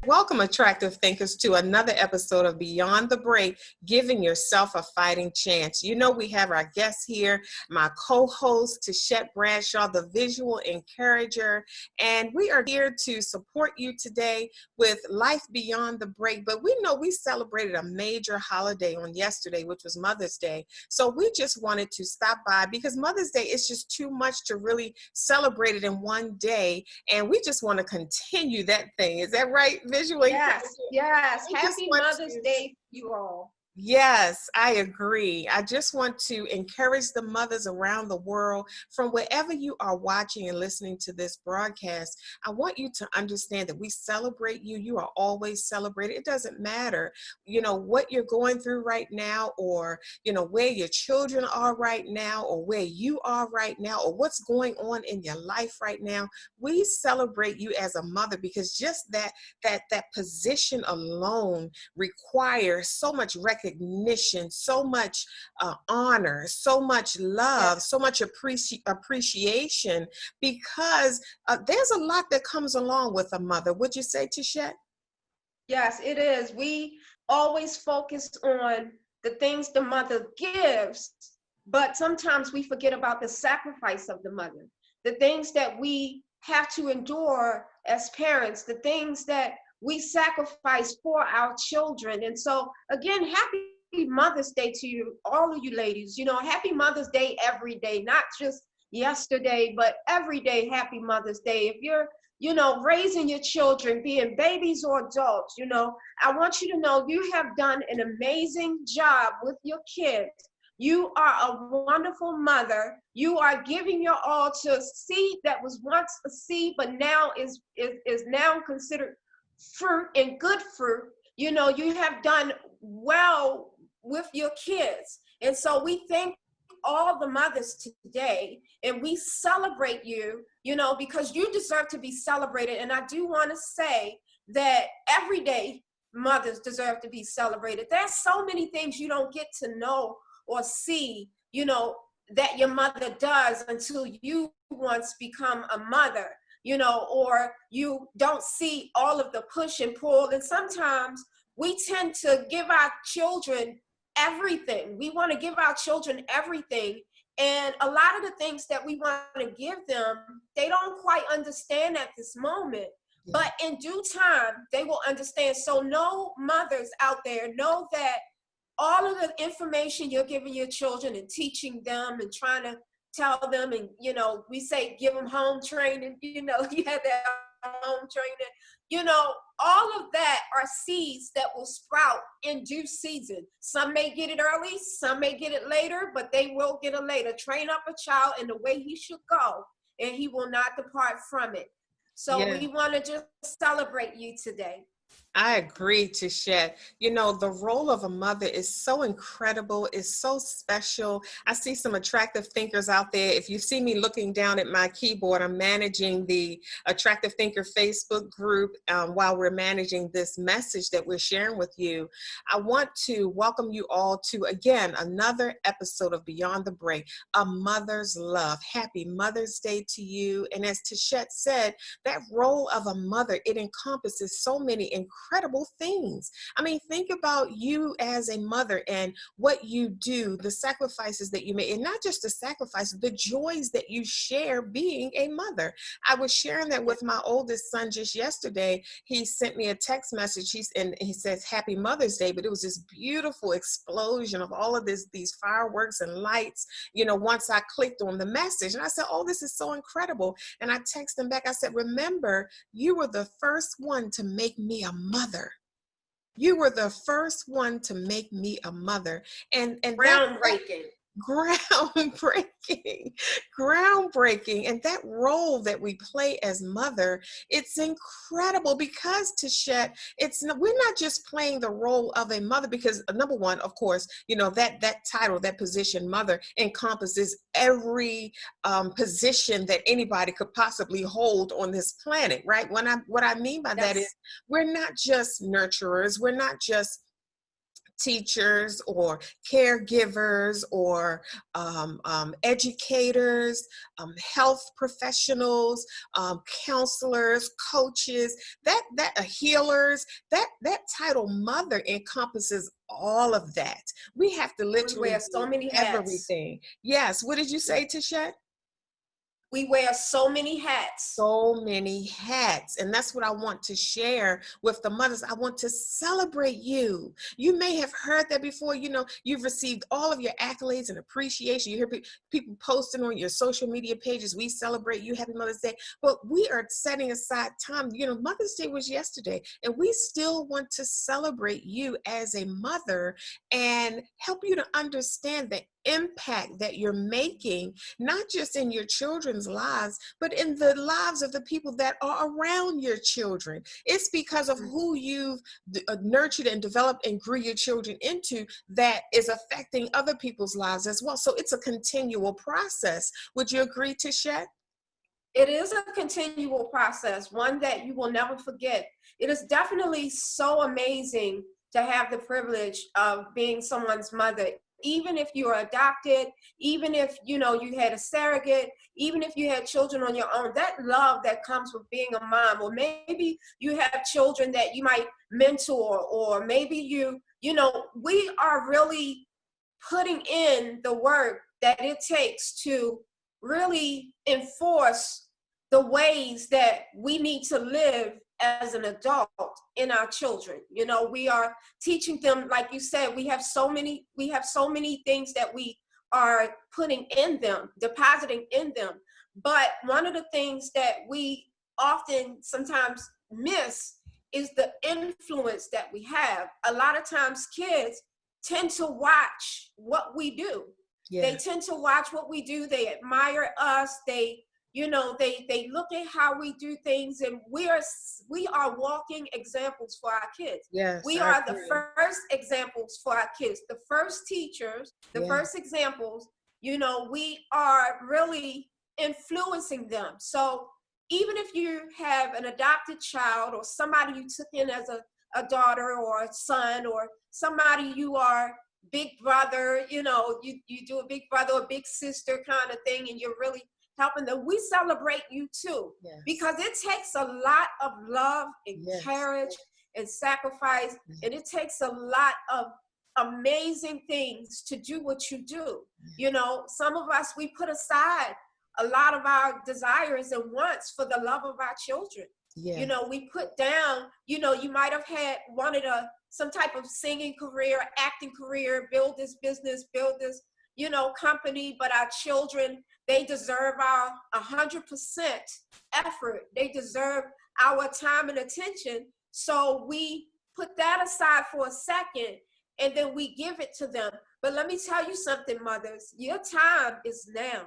Welcome, attractive thinkers, to another episode of Beyond the Break, giving yourself a fighting chance. You know, we have our guests here, my co-host, Tishette Bradshaw, the visual encourager, and we are here to support you today with Life Beyond the Break. But we know we celebrated a major holiday on yesterday, which was Mother's Day. So we just wanted to stop by because Mother's Day is just too much to really celebrate it in one day. And we just want to continue that thing. Is that right? Visually. Yes. Happy Mother's Day, you all. Yes, I agree. I just want to encourage the mothers around the world, from wherever you are watching and listening to this broadcast. I want you to understand that we celebrate you. You are always celebrated. It doesn't matter, what you're going through right now, or, where your children are right now, or where you are right now, or what's going on in your life right now. We celebrate you as a mother, because just that position alone requires so much recognition, so much honor, so much love, so much appreciation, because there's a lot that comes along with a mother. Would you say, Tishette? Yes, it is. We always focus on the things the mother gives, but sometimes we forget about the sacrifice of the mother, the things that we have to endure as parents, the things that we sacrifice for our children. And so again, happy Mother's Day to you, all of you ladies. Happy Mother's Day every day, not just yesterday, but every day. Happy Mother's Day. If you're raising your children, being babies or adults, I want you to know you have done an amazing job with your kids. You are a wonderful mother. You are giving your all to a seed that was once a seed, but now is now considered fruit, and good fruit. You have done well with your kids. And so we thank all the mothers today, and we celebrate you, because you deserve to be celebrated. And I do want to say that every day mothers deserve to be celebrated. There's so many things you don't get to know or see, that your mother does until you once become a mother. Or you don't see all of the push and pull. And sometimes we tend to give our children everything. We want to give our children everything. And a lot of the things that we want to give them, they don't quite understand at this moment. But in due time, they will understand. So no mothers out there, know that all of the information you're giving your children and teaching them and trying to tell them, and we say give them home training, you have that home training, all of that are seeds that will sprout in due season. Some may get it early, some may get it later, but they will get it later. Train up a child in the way he should go, and he will not depart from it. So we want to just celebrate you today. I agree, Tishette. The role of a mother is so incredible, is so special. I see some attractive thinkers out there. If you see me looking down at my keyboard, I'm managing the Attractive Thinker Facebook group while we're managing this message that we're sharing with you. I want to welcome you all to, again, another episode of Beyond the Break, A Mother's Love. Happy Mother's Day to you. And as Tishette said, that role of a mother, it encompasses so many incredible things. I mean, think about you as a mother and what you do, the sacrifices that you make, and not just the sacrifices, the joys that you share being a mother. I was sharing that with my oldest son just yesterday. He sent me a text message. He says, Happy Mother's Day, but it was this beautiful explosion of all of these fireworks and lights, once I clicked on the message. And I said, oh, this is so incredible. And I texted him back. I said, remember, you were the first one to make me a mother. You were the first one to make me a mother. And groundbreaking. Groundbreaking. And that role that we play as mother, it's incredible, because, Tishette, we're not just playing the role of a mother, because number one, of course, that title, that position, mother, encompasses every position that anybody could possibly hold on this planet, right? What I mean by that is, we're not just nurturers, we're not just teachers or caregivers or educators, health professionals, counselors, coaches, that healers, that title mother encompasses all of that. We have to We literally wear so do many hats. everything. Yes. What did you say, Tashette? We wear so many hats. So many hats. And that's what I want to share with the mothers. I want to celebrate you. You may have heard that before. You know, you've received all of your accolades and appreciation. You hear people posting on your social media pages, we celebrate you, happy Mother's Day. But we are setting aside time. You know, Mother's Day was yesterday, and we still want to celebrate you as a mother and help you to understand the impact that you're making, not just in your children's lives, but in the lives of the people that are around your children. It's because of who you've nurtured and developed and grew your children into that is affecting other people's lives as well. So it's a continual process. Would you agree, Tashette? It is a continual process, one that you will never forget. It is definitely so amazing to have the privilege of being someone's mother, even if you are adopted, even if you had a surrogate, even if you had children on your own. That love that comes with being a mom, or maybe you have children that you might mentor, or maybe we are really putting in the work that it takes to really enforce the ways that we need to live as an adult in our children. We are teaching them, like you said, we have so many things that we are putting in them, depositing in them. But one of the things that we often sometimes miss is the influence that we have. A lot of times kids tend to watch what we do. Yeah. They tend to watch what we do. They admire us. They look at how we do things, and we are walking examples for our kids. Yes, We I are agree. the first examples for our kids, the first teachers, the first examples. We are really influencing them. So even if you have an adopted child, or somebody you took in as a daughter or a son, or somebody you are big brother, you do a big brother or big sister kind of thing, and you're really helping them, we celebrate you too. Yes. Because it takes a lot of love and courage and sacrifice, and it takes a lot of amazing things to do what you do. Some of us, we put aside a lot of our desires and wants for the love of our children. We put down, you might have wanted some type of singing career, acting career, build this business, build this, company, but our children, they deserve our 100% effort. They deserve our time and attention. So we put that aside for a second, and then we give it to them. But let me tell you something, mothers, your time is now.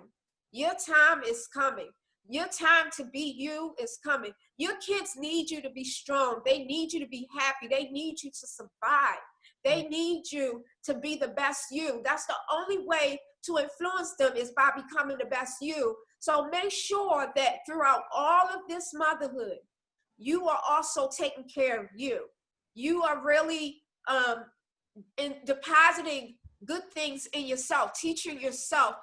Your time is coming. Your time to be you is coming. Your kids need you to be strong. They need you to be happy. They need you to survive. They need you to be the best you. That's the only way to influence them, is by becoming the best you. So make sure that throughout all of this motherhood, you are also taking care of you. You are really depositing good things in yourself, teaching yourself,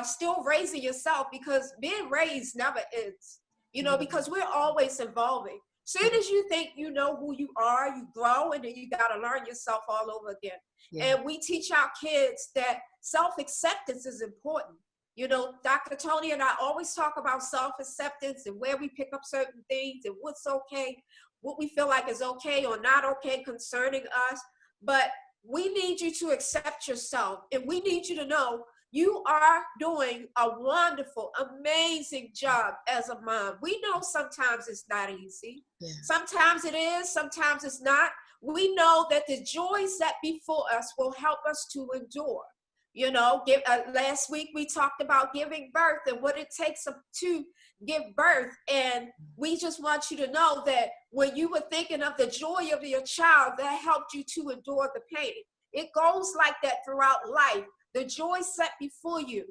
still raising yourself, because being raised never ends, because we're always evolving. Soon as you think you know who you are, you grow, and then you got to learn yourself all over again. And we teach our kids that self-acceptance is important. Dr. Toni and I always talk about self-acceptance and where we pick up certain things and what's okay, what we feel like is okay or not okay concerning us. But we need you to accept yourself, and we need you to know you are doing a wonderful, amazing job as a mom. We know sometimes it's not easy. Sometimes it is, sometimes it's not. We know that the joy set before us will help us to endure. Last week we talked about giving birth and what it takes to give birth. And we just want you to know that when you were thinking of the joy of your child, that helped you to endure the pain. It goes like that throughout life. The joy set before you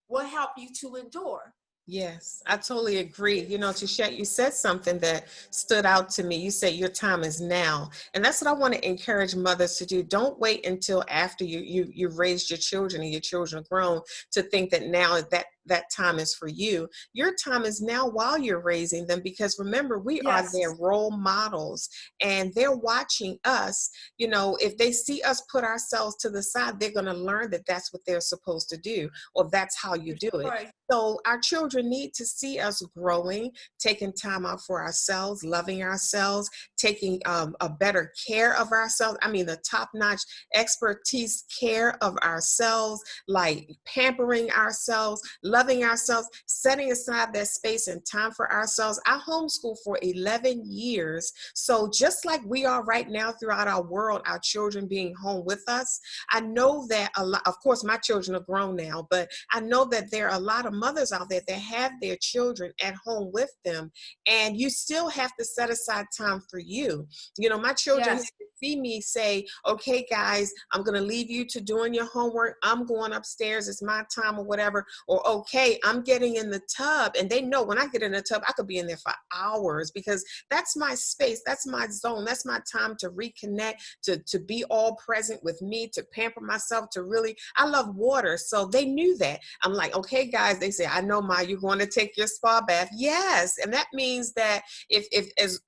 will help you to endure. Yes, I totally agree. You know, Touchette, you said something that stood out to me. You said your time is now. And that's what I want to encourage mothers to do. Don't wait until after you've raised your children and your children are grown to think that now that time is for you. Your time is now while you're raising them, because remember, we are their Yes, role models and they're watching us. You know, if they see us put ourselves to the side, they're going to learn that that's what they're supposed to do, or that's how you do it. right. So our children need to see us growing, taking time out for ourselves, loving ourselves, taking a better care of ourselves. I mean, the top-notch expertise care of ourselves, like pampering ourselves, loving ourselves, setting aside that space and time for ourselves. I homeschooled for 11 years. So just like we are right now throughout our world, our children being home with us, I know that a lot, of course, my children are grown now, but I know that there are a lot of mothers out there that have their children at home with them, and you still have to set aside time for you. You know, my children had Yes, to see me say, okay, guys, I'm going to leave you to doing your homework. I'm going upstairs. It's my time or whatever. Or, okay, I'm getting in the tub. And they know when I get in the tub, I could be in there for hours, because that's my space. That's my zone. That's my time to reconnect, to be all present with me, to pamper myself, to really, I love water. So they knew that. I'm like, okay, guys, they say, I know, Ma, you're going to take your spa bath. Yes. And that means that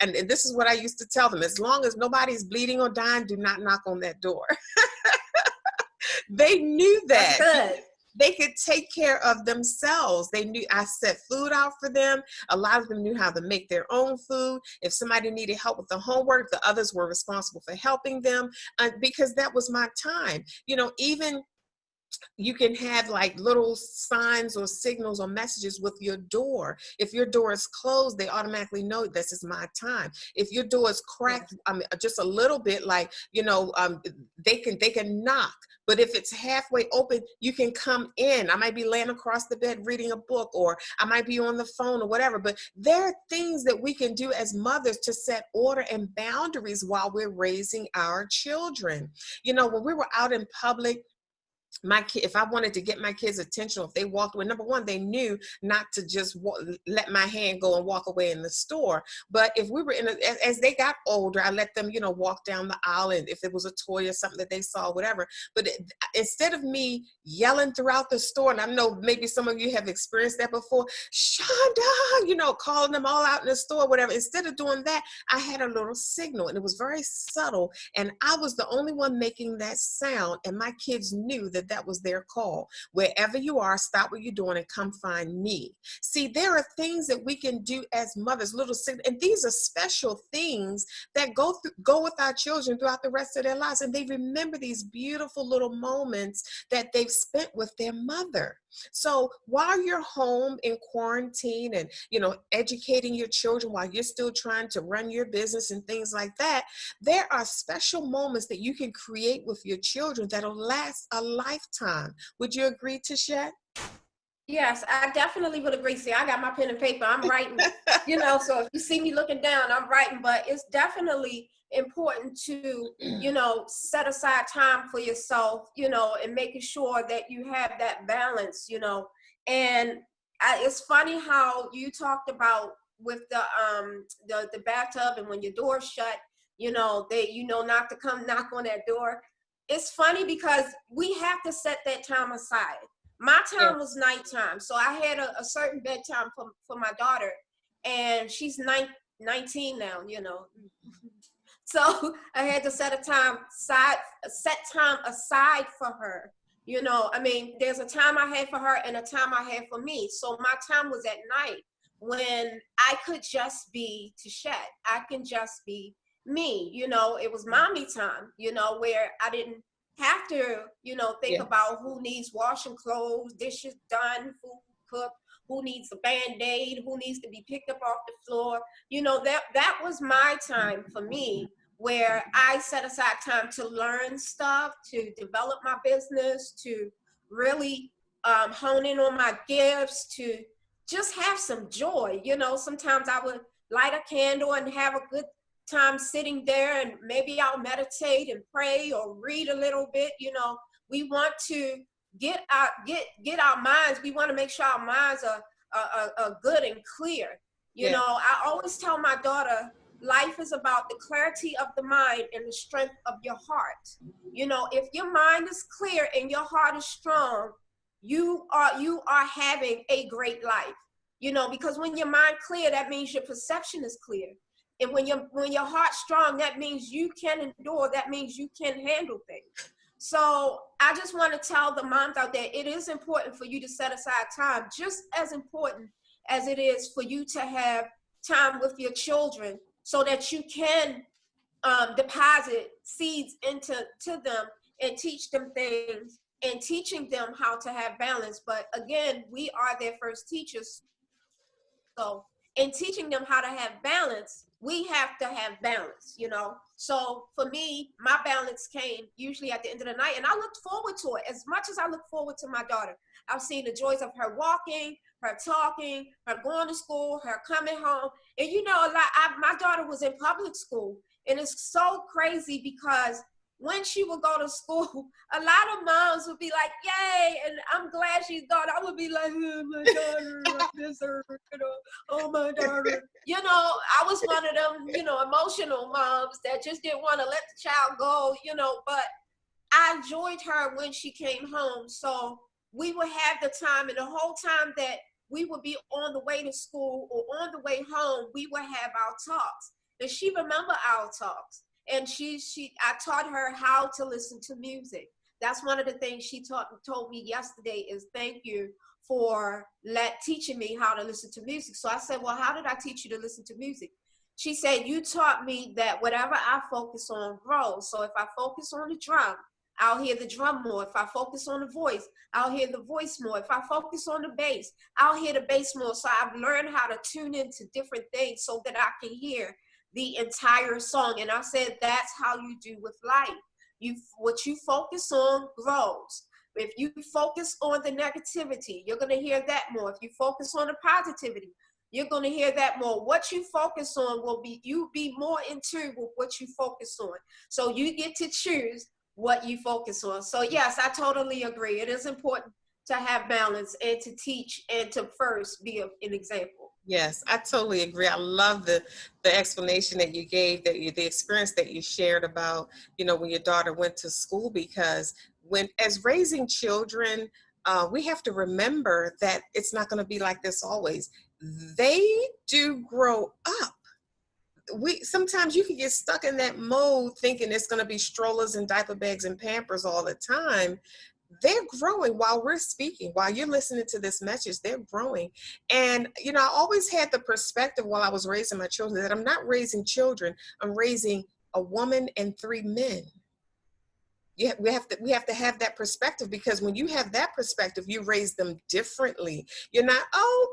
and this is what I used to tell them, as long as nobody's bleeding or dying, do not knock on that door. They knew that's that good. they could take care of themselves. They knew I set food out for them. A lot of them knew how to make their own food. If somebody needed help with the homework, the others were responsible for helping them, because that was my time. You know, even you can have like little signs or signals or messages with your door. If your door is closed, they automatically know this is my time. If your door is cracked, Yes, just a little bit, like, you know, they can knock. But if it's halfway open, you can come in. I might be laying across the bed reading a book, or I might be on the phone or whatever. But there are things that we can do as mothers to set order and boundaries while we're raising our children. You know, when we were out in public, my kid, if I wanted to get my kids' attention, if they walked away, number one, they knew not to just let my hand go and walk away in the store. But if we were as they got older, I let them, you know, walk down the aisle, and if it was a toy or something that they saw, whatever. But instead of me yelling throughout the store, and I know maybe some of you have experienced that before, Shonda, you know, calling them all out in the store, whatever. Instead of doing that, I had a little signal, and it was very subtle, and I was the only one making that sound, and my kids knew that that was their call. Wherever you are, stop what you're doing and come find me. See, there are things that we can do as mothers, little signals, and these are special things that go with our children throughout the rest of their lives, and they remember these beautiful little moments that they've spent with their mother. So while you're home in quarantine and, you know, educating your children while you're still trying to run your business and things like that, there are special moments that you can create with your children that'll last a lifetime. Would you agree, Tashette? yes, I definitely would agree. See, I got my pen and paper. I'm writing, you know, so if you see me looking down, I'm writing, but it's definitely important to, you know, set aside time for yourself, you know, and making sure that you have that balance, you know. And it's funny how you talked about with the bathtub, and when your door's shut, you know, they, you know, not to come knock on that door. It's funny because we have to set that time aside. My time was Yes. nighttime, so I had a certain bedtime for my daughter, and she's 19 now, you know. So I had to set time aside for her. You know, I mean, there's a time I had for her and a time I had for me. So my time was at night when I could just be Tashette. I can just be me. You know, it was mommy time, you know, where I didn't have to, you know, think Yes. about who needs washing clothes, dishes done, food cooked, who needs a band-aid, who needs to be picked up off the floor. You know, that was my time for me, where I set aside time to learn stuff, to develop my business, to really hone in on my gifts, to just have some joy. You know, sometimes I would light a candle and have a good time sitting there, and maybe I'll meditate and pray or read a little bit. You know, we want to get our minds, we want to make sure our minds good and clear. You Yeah. know, I always tell my daughter, life is about the clarity of the mind and the strength of your heart. You know, if your mind is clear and your heart is strong, you are having a great life. You know, because when your mind clear, that means your perception is clear. And when your heart's strong, that means you can endure, that means you can handle things. So I just want to tell the moms out there, it is important for you to set aside time, just as important as it is for you to have time with your children, so that you can deposit seeds into them and teach them things, and teaching them how to have balance. But again, we are their first teachers. So in teaching them how to have balance, we have to have balance, you know. So for me, my balance came usually at the end of the night, and I looked forward to it as much as I look forward to my daughter. I've seen the joys of her walking, her talking, her going to school, her coming home. And you know, my daughter was in public school, and it's so crazy because when she would go to school, a lot of moms would be like, yay, and I'm glad she's gone. I would be like, oh, my daughter, I miss her, you know, oh, my daughter. You know, I was one of them, you know, emotional moms that just didn't want to let the child go, you know, but I enjoyed her when she came home. So we would have the time, and the whole time that we would be on the way to school or on the way home, we would have our talks. And she remember our talks. And I taught her how to listen to music. That's one of the things she told me yesterday is thank you for teaching me how to listen to music. So I said, well, how did I teach you to listen to music? She said, you taught me that whatever I focus on grows. So if I focus on the drum, I'll hear the drum more. If I focus on the voice, I'll hear the voice more. If I focus on the bass, I'll hear the bass more. So I've learned how to tune into different things so that I can hear the entire song. And I said, that's how you do with life. What you focus on grows. If you focus on the negativity, you're going to hear that more. If you focus on the positivity, you're going to hear that more. What you focus on you be more in tune with what you focus on. So you get to choose what you focus on. So yes, I totally agree. It is important to have balance and to teach and to first be an example. Yes, I totally agree. I love the explanation that you gave, the experience that you shared about, you know, when your daughter went to school, because as raising children, we have to remember that it's not going to be like this always. They do grow up. Sometimes you can get stuck in that mode thinking it's going to be strollers and diaper bags and Pampers all the time. They're growing while we're speaking, while you're listening to this message, they're growing. And, you know, I always had the perspective while I was raising my children that I'm not raising children, I'm raising a woman and 3 men. Yeah, we have to have that perspective, because when you have that perspective, you raise them differently. You're not, oh,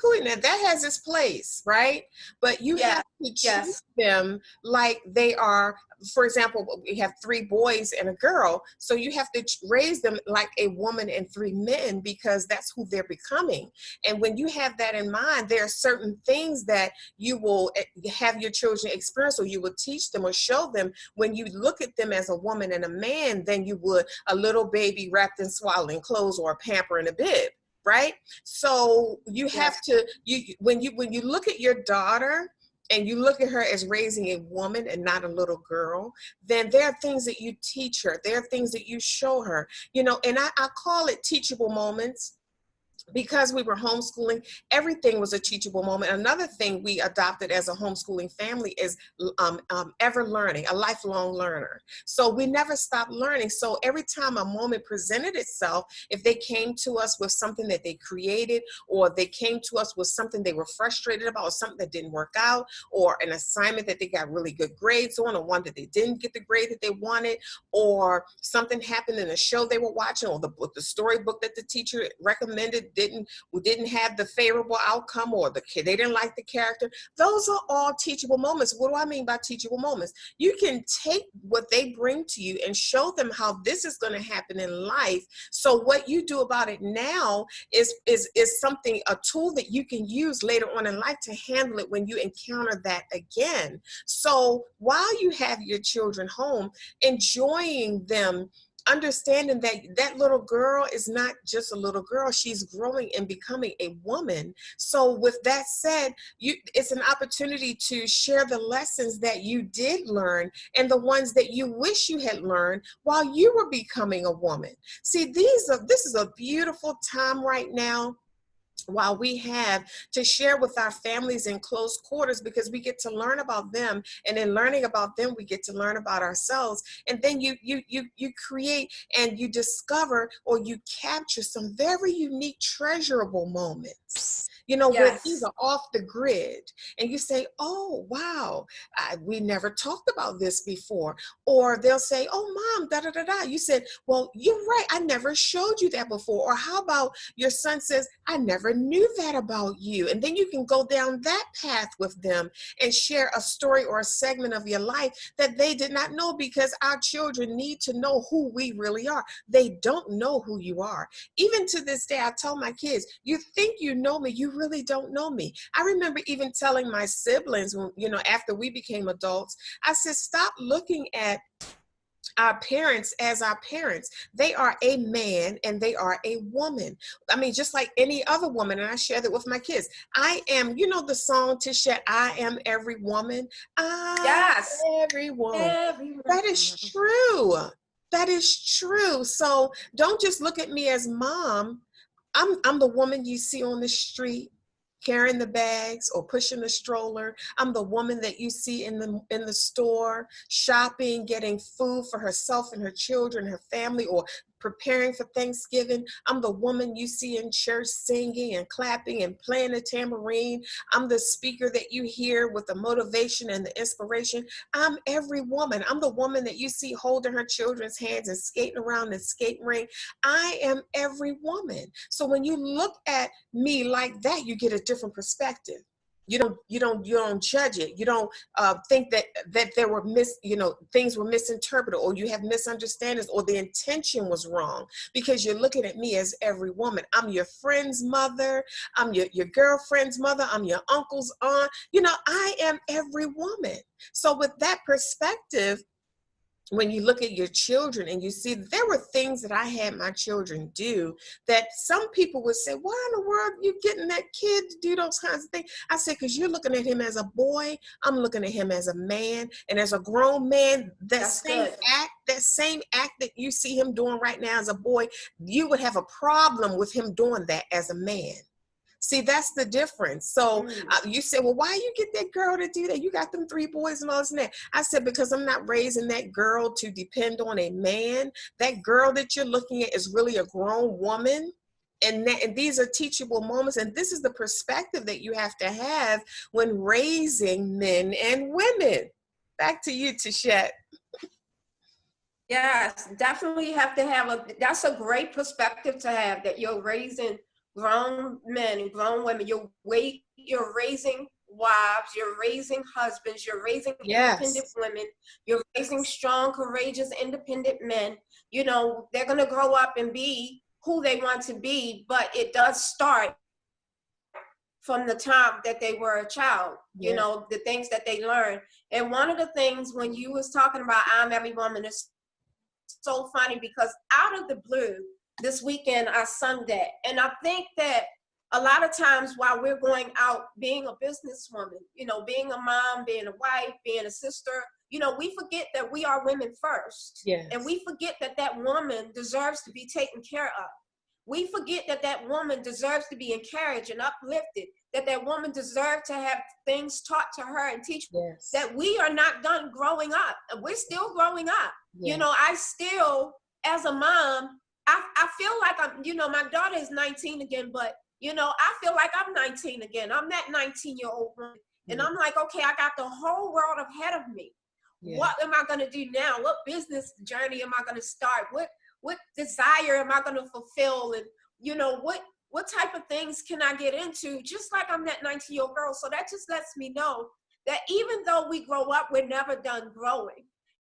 cool. Now that has its place, right? But you have to treat them like they are. For example, we have 3 boys and a girl, so you have to raise them like a woman and 3 men, because that's who they're becoming. And when you have that in mind, there are certain things that you will have your children experience, or you will teach them or show them when you look at them as a woman and a man than you would a little baby wrapped in swaddling clothes or a pamper and a bib, right? So you have to, when you look at your daughter and you look at her as raising a woman and not a little girl, then there are things that you teach her. There are things that you show her, you know, and I call it teachable moments. Because we were homeschooling, everything was a teachable moment. Another thing we adopted as a homeschooling family is ever learning, a lifelong learner. So we never stopped learning. So every time a moment presented itself, if they came to us with something that they created, or they came to us with something they were frustrated about, or something that didn't work out, or an assignment that they got really good grades on, or one that they didn't get the grade that they wanted, or something happened in a show they were watching, or the storybook that the teacher recommended didn't have the favorable outcome, or they didn't like the character. Those are all teachable moments. What do I mean by teachable moments? You can take what they bring to you and show them how this is going to happen in life. So what you do about it now is something, a tool that you can use later on in life to handle it when you encounter that again. So while you have your children home, enjoying them understanding that that little girl is not just a little girl, she's growing and becoming a woman. So with that said, it's an opportunity to share the lessons that you did learn and the ones that you wish you had learned while you were becoming a woman. See, this is a beautiful time right now while we have to share with our families in close quarters, because we get to learn about them, and in learning about them we get to learn about ourselves, and then you create and you discover or you capture some very unique treasurable moments, you know, where these Yes. are off the grid, and you say, oh wow, we never talked about this before. Or they'll say, oh mom, da da da da, you said, well, you're right, I never showed you that before. Or how about your son says, I never knew that about you. And then you can go down that path with them and share a story or a segment of your life that they did not know, because our children need to know who we really are. They don't know who you are. Even to this day, I tell my kids, you think you know me, you really don't know me. I remember even telling my siblings, you know, after we became adults, I said, stop looking at our parents as our parents. They are a man and they are a woman. I mean, just like any other woman. And I share that with my kids. I am, you know, the song Tishette, I am every woman. I Yes. am every woman. Everyone. That is true. That is true. So don't just look at me as mom. I'm the woman you see on the street carrying the bags or pushing the stroller. I'm the woman that you see in the store, shopping, getting food for herself and her children, her family, or preparing for Thanksgiving. I'm the woman you see in church singing and clapping and playing the tambourine. I'm the speaker that you hear with the motivation and the inspiration. I'm every woman. I'm the woman that you see holding her children's hands and skating around the skate rink. I am every woman. So when you look at me like that, you get a different perspective. You don't judge it. You don't think that there were things were misinterpreted, or you have misunderstandings, or the intention was wrong, because you're looking at me as every woman. I'm your friend's mother. I'm your girlfriend's mother. I'm your uncle's aunt. You know, I am every woman. So with that perspective, when you look at your children and you see there were things that I had my children do that some people would say, why in the world are you getting that kid to do those kinds of things? I said, because you're looking at him as a boy, I'm looking at him as a man, and as a grown man, That's good. that same act that you see him doing right now as a boy, you would have a problem with him doing that as a man. See, that's the difference. So you said, well, why you get that girl to do that? You got them 3 boys and all this and that. I said, because I'm not raising that girl to depend on a man. That girl that you're looking at is really a grown woman. And these are teachable moments. And this is the perspective that you have to have when raising men and women. Back to you, Tishette. Yes, definitely have to have that's a great perspective to have, that you're raising grown men and grown women. You're raising wives, you're raising husbands, you're raising independent Yes. women, you're raising strong, courageous, independent men. You know, they're going to grow up and be who they want to be, but it does start from the time that they were a child, you Yeah. know, the things that they learn. And one of the things when you was talking about I'm every woman is so funny, because out of the blue this weekend I sung that. And I think that a lot of times while we're going out being a businesswoman, you know, being a mom, being a wife, being a sister, you know, we forget that we are women first. Yes. And we forget that that woman deserves to be taken care of. We forget that that woman deserves to be encouraged and uplifted, that that woman deserves to have things taught to her and teach. Yes. That we are not done growing up. We're still growing up. Yes. You know, I still, as a mom, I feel like I'm, you know, my daughter is 19 again, but, you know, I feel like I'm 19 again. I'm that 19-year-old woman. And I'm like, okay, I got the whole world ahead of me. Yeah. What am I going to do now? What business journey am I going to start? What desire am I going to fulfill? And, you know, what type of things can I get into? Just like I'm that 19-year-old girl. So that just lets me know that even though we grow up, we're never done growing.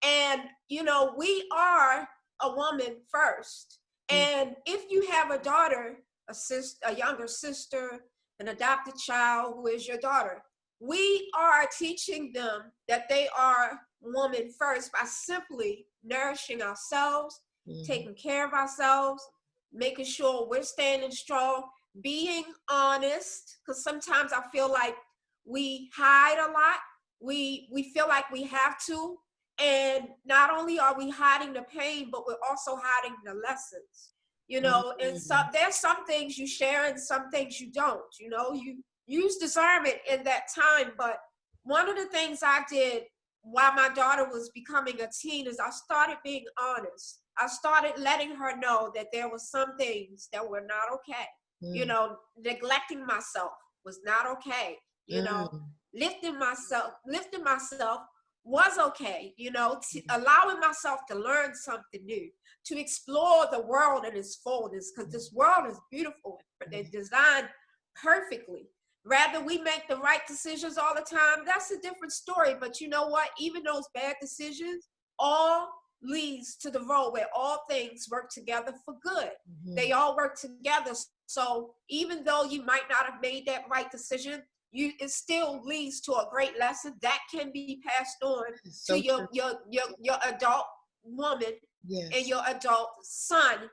And, you know, we are a woman first. And if you have a daughter, a younger sister, an adopted child who is your daughter, we are teaching them that they are woman first by simply nourishing ourselves taking care of ourselves, making sure we're standing strong, being honest, because sometimes I feel like we hide a lot. We feel like we have to. And not only are we hiding the pain, but we're also hiding the lessons. And there's some things you share and some things you don't. You use discernment in that time. But one of the things I did while my daughter was becoming a teen is I started being honest. I started letting her know that there were some things that were not okay. Neglecting myself was not okay. Lifting myself was okay. Allowing myself to learn something new, to explore the world in its fullness, because this world is beautiful. They're designed perfectly. Rather we make the right decisions all the time, that's a different story. But you know what? Even those bad decisions all leads to the road where all things work together for good. They all work together. So even though you might not have made that right decision, it still leads to a great lesson that can be passed on to your adult woman and your adult son,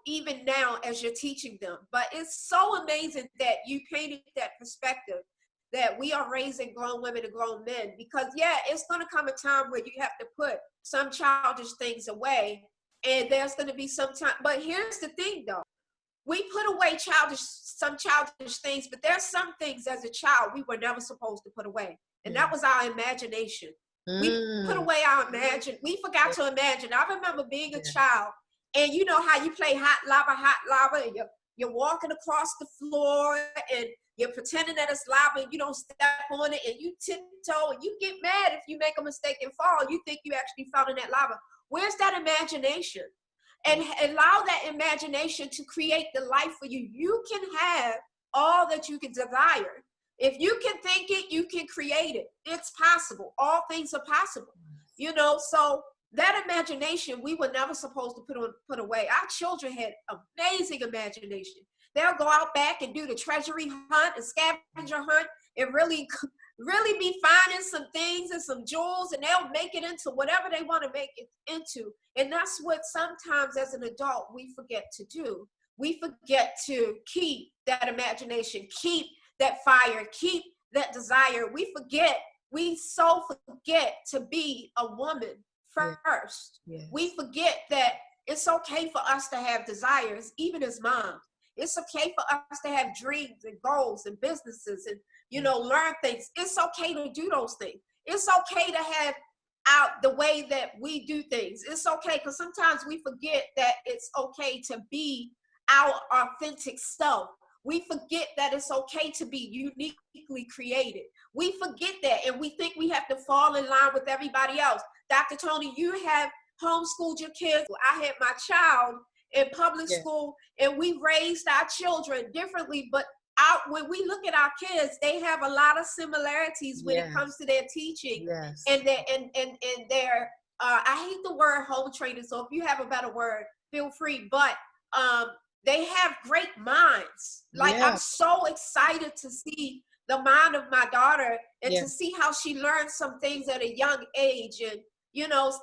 even now as you're teaching them. But it's so amazing that you painted that perspective, that we are raising grown women and grown men, because it's going to come a time where you have to put some childish things away, and there's going to be some time. But here's the thing though, we put away some childish things, but there's some things as a child we were never supposed to put away. And that was our imagination. We put away we forgot to imagine. I remember being a child, and you know how you play hot lava, and you're walking across the floor and you're pretending that it's lava and you don't step on it, and you tiptoe and you get mad if you make a mistake and fall. You think you actually fell in that lava. Where's that imagination? And allow that imagination to create the life for you. You can have all that you can desire. If you can think it, you can create it. It's possible. All things are possible. So that imagination we were never supposed to put away. Our children had amazing imagination. They'll go out back and do the treasury hunt and scavenger hunt and really be finding some things and some jewels, and they'll make it into whatever they want to make it into. And that's what sometimes as an adult we forget to do. We forget to keep that imagination, keep that fire, keep that desire. We so forget to be a woman first. We forget that it's okay for us to have desires, even as moms. It's okay for us to have dreams and goals and businesses and learn things. It's okay to do those things. It's okay to have out the way that we do things. It's okay, because sometimes we forget that it's okay to be our authentic self. We forget that it's okay to be uniquely created. We forget that, and we think we have to fall in line with everybody else. Dr. Toni, you have homeschooled your kids. I had my child in public school, and we raised our children differently, but when we look at our kids, they have a lot of similarities when it comes to their teaching and their I hate the word home training, so if you have a better word, feel free. But they have great minds. I'm so excited to see the mind of my daughter and to see how she learned some things at a young age, and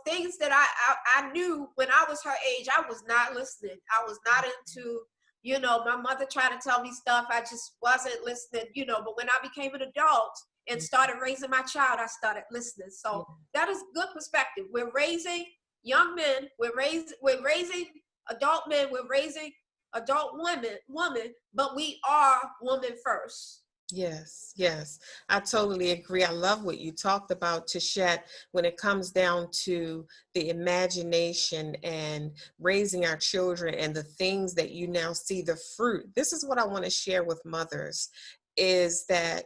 things that I knew when I was her age. I was not listening. I was not into. My mother tried to tell me stuff. I just wasn't listening, but when I became an adult and started raising my child, I started listening. So that is good perspective. We're raising young men. We're raising adult men. We're raising adult women, but we are women first. Yes, I totally agree. I love what you talked about, Tishette, when it comes down to the imagination and raising our children and the things that you now see the fruit. This is what I want to share with mothers, is that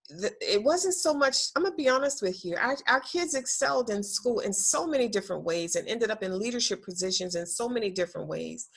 it wasn't so much, I'm gonna be honest with you, our kids excelled in school in so many different ways and ended up in leadership positions in so many different ways.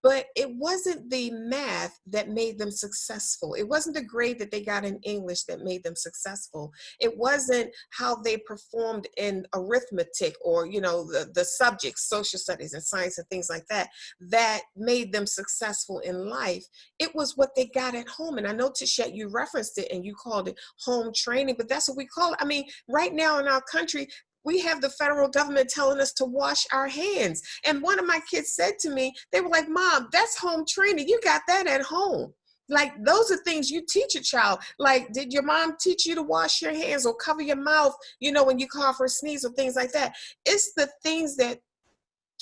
But it wasn't the math that made them successful. It wasn't the grade that they got in English that made them successful. It wasn't how they performed in arithmetic or, the subjects, social studies and science and things like that, that made them successful in life. It was what they got at home. And I know, Tishette, you referenced it and you called it home training, but that's what we call it. I mean, right now in our country, we have the federal government telling us to wash our hands. And one of my kids said to me, they were like, Mom, that's home training. You got that at home. Like, those are things you teach a child. Like, did your mom teach you to wash your hands or cover your mouth, when you cough or sneeze or things like that? It's the things that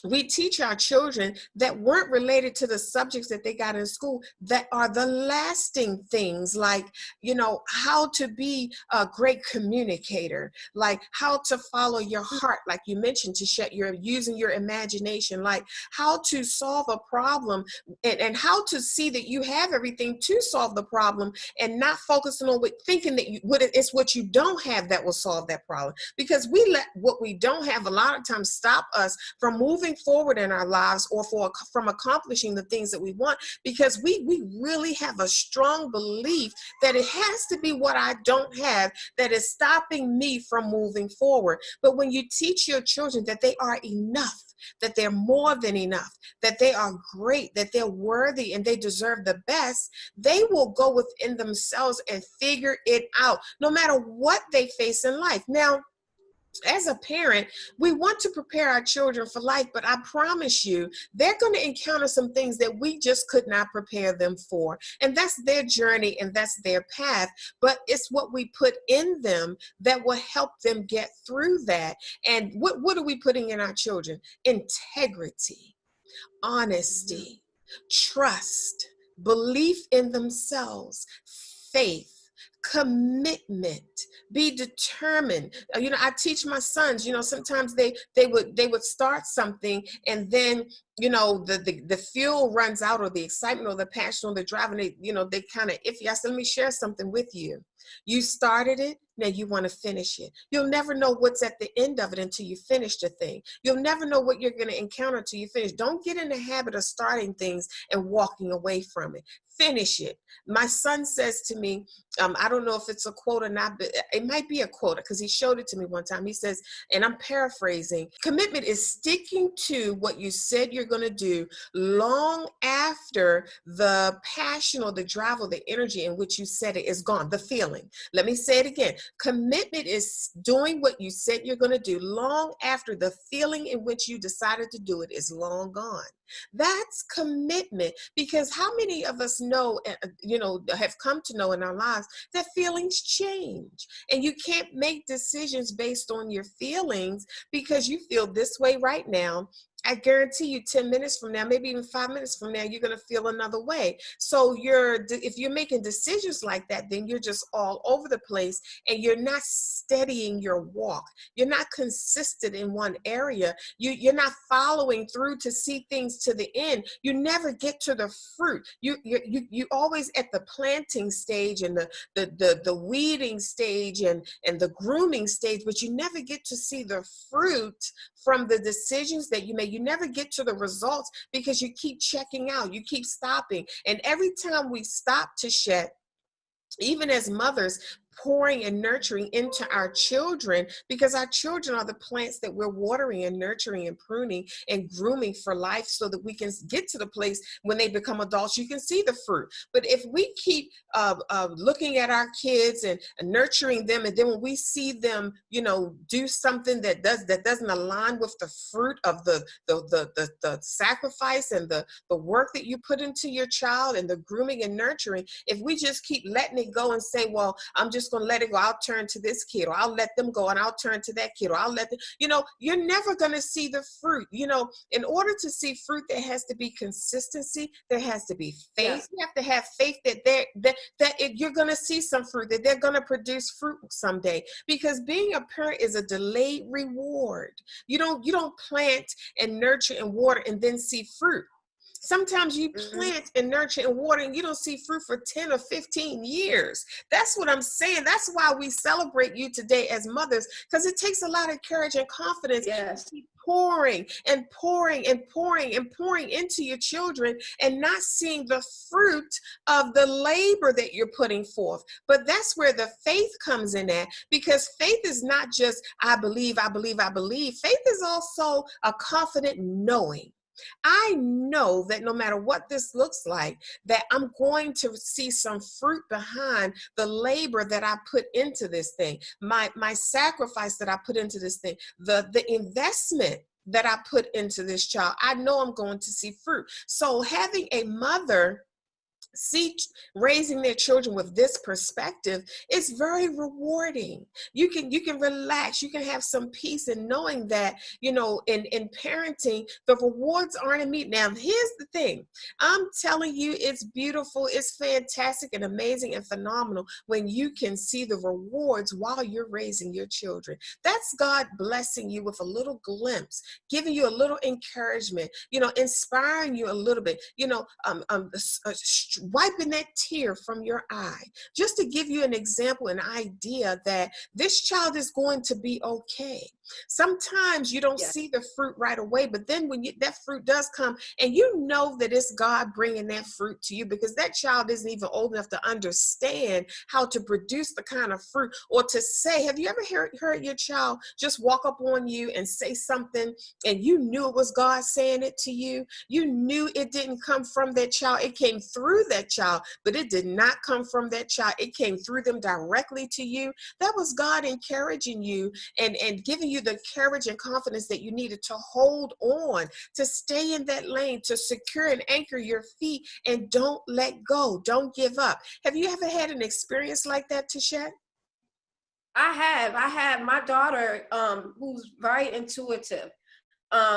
we teach our children that weren't related to the subjects that they got in school that are the lasting things, like, how to be a great communicator, like how to follow your heart, like you mentioned, to you're using your imagination, like how to solve a problem, and how to see that you have everything to solve the problem, and not focusing on thinking that it's what you don't have that will solve that problem, because we let what we don't have a lot of times stop us from moving forward in our lives, or from accomplishing the things that we want, because we really have a strong belief that it has to be what I don't have that is stopping me from moving forward. But when you teach your children that they are enough, that they're more than enough, that they are great, that they're worthy, and they deserve the best, they will go within themselves and figure it out, no matter what they face in life. Now, as a parent, we want to prepare our children for life, but I promise you, they're going to encounter some things that we just could not prepare them for. And that's their journey and that's their path. But it's what we put in them that will help them get through that. And what are we putting in our children? Integrity, honesty, trust, belief in themselves, faith, commitment, be determined. I teach my sons, sometimes they would start something, and then the fuel runs out, or the excitement or the passion or the drive, and they kind of iffy. I said, let me share something with you. You started it, now you want to finish it. You'll never know what's at the end of it until you finish the thing. You'll never know what you're going to encounter until you finish. Don't get in the habit of starting things and walking away from it. Finish it. My son says to me, I don't know if it's a quote or not, but it might be a quote, because he showed it to me one time. He says, and I'm paraphrasing, commitment is sticking to what you said you're going to do long after the passion or the drive or the energy in which you said it is gone, the feeling. Let me say it again. Commitment is doing what you said you're going to do long after the feeling in which you decided to do it is long gone. That's commitment, because how many of us know, have come to know in our lives that feelings change, and you can't make decisions based on your feelings, because you feel this way right now. I guarantee you 10 minutes from now, maybe even 5 minutes from now, you're going to feel another way. So if you're making decisions like that, then you're just all over the place, and you're not steadying your walk. You're not consistent in one area. You're not following through to see things to the end. You never get to the fruit. You always at the planting stage and the weeding stage and the grooming stage, but you never get to see the fruit from the decisions that you make. You never get to the results, because you keep checking out, you keep stopping. And every time we stop to shed, even as mothers, pouring and nurturing into our children, because our children are the plants that we're watering and nurturing and pruning and grooming for life, so that we can get to the place when they become adults, you can see the fruit. But if we keep looking at our kids and nurturing them, and then when we see them, do something that doesn't align with the fruit of the sacrifice and the work that you put into your child and the grooming and nurturing, if we just keep letting it go and say, well, I'm just going to let it go, I'll turn to this kid, or I'll let them go and I'll turn to that kid, or I'll let them, you're never going to see the fruit. In order to see fruit, there has to be consistency, there has to be faith. You have to have faith that you're going to see some fruit, that they're going to produce fruit someday, because being a parent is a delayed reward. You don't plant and nurture and water and then see fruit. Sometimes you plant and nurture and water, and you don't see fruit for 10 or 15 years. That's what I'm saying. That's why we celebrate you today as mothers, because it takes a lot of courage and confidence to keep pouring and pouring and pouring and pouring into your children, and not seeing the fruit of the labor that you're putting forth. But that's where the faith comes in at, because faith is not just, I believe, I believe, I believe. Faith is also a confident knowing. I know that no matter what this looks like, that I'm going to see some fruit behind the labor that I put into this thing, my sacrifice that I put into this thing, the investment that I put into this child. I know I'm going to see fruit. So having a mother see raising their children with this perspective is very rewarding. You can relax, you can have some peace in knowing that, in parenting, the rewards aren't immediate. Now here's the thing, I'm telling you, it's beautiful, it's fantastic and amazing and phenomenal when you can see the rewards while you're raising your children. That's God blessing you with a little glimpse, giving you a little encouragement, inspiring you a little bit, wiping that tear from your eye, just to give you an example, an idea that this child is going to be okay. Sometimes you don't Yes. see the fruit right away, but then when that fruit does come, and you know that it's God bringing that fruit to you, because that child isn't even old enough to understand how to produce the kind of fruit, or to say, have you ever heard your child just walk up on you and say something, and you knew it was God saying it to you? You knew it didn't come from that child. It came through that child, but it did not come from that child. It came through them directly to you. That was God encouraging you and giving you the courage and confidence that you needed to hold on, to stay in that lane, to secure and anchor your feet, and don't let go. Don't give up. Have you ever had an experience like that, Tashette? I have my daughter, who's very intuitive.